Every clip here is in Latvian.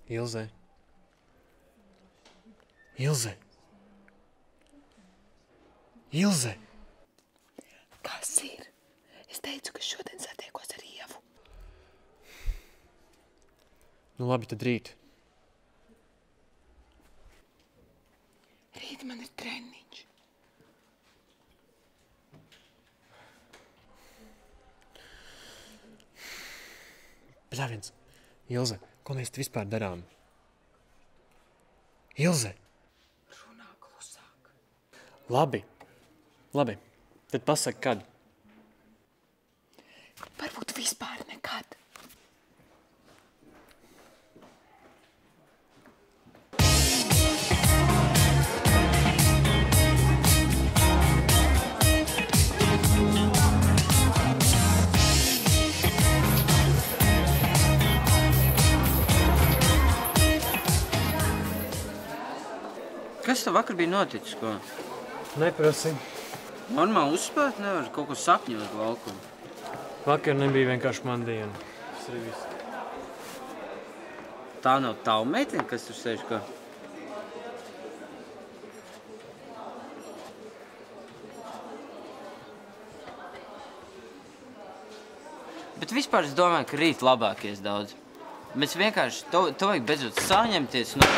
Ilze. Ilze. Ilze. Kas ir? Es teicu, ka šodien satiekos ar Ievu. Nu labi, tad rīt. Rīt man ir treniņš. Bļāviens. Ilze, ko mēs te vispār darām? Ilze! Runā klusāk. Labi. Labi. Tad pasaka, kad. Varbūt vispār nekad. Kas tev vakar bija noticis, ko? Neprasi. Normāli uzspēt nevar, kaut ko sapņot laukumu. Vakar nebija vienkārši man diena. Tas arī viss. Tā nav tava meitene, kas tur sēž, ko? Bet vispār es domāju, ka rīt labākies daudz. Mēs vienkārši, to vajag beidzot saņemties no...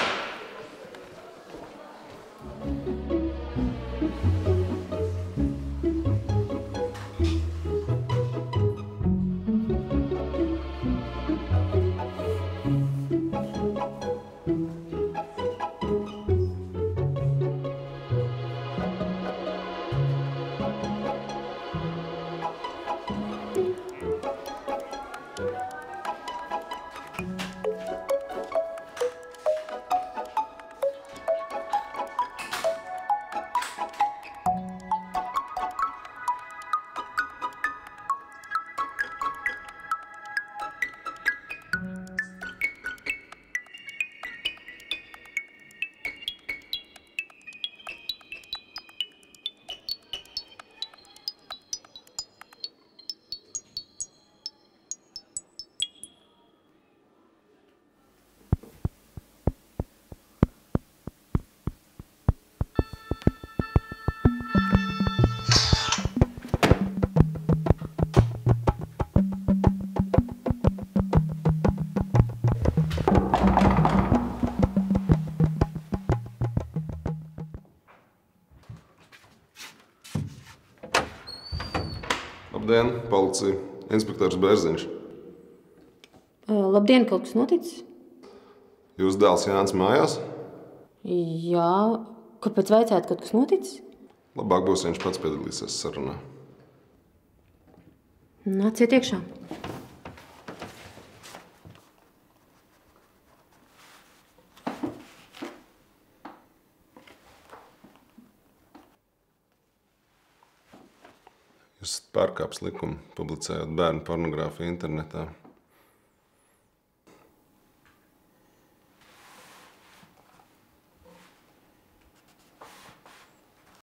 Labdien, policija. Inspektors Bērziņš. Labdien, kaut kas noticis? Jūs dēls Jānis mājās? Jā, kāpēc vaicājat, kaut kas noticis? Labāk būs, ja viņš pats piedalīsies sarunā. Nāciet iekšā. Jūs esat pārkāpis likumu, publicējot bērnu pornogrāfiju internetā.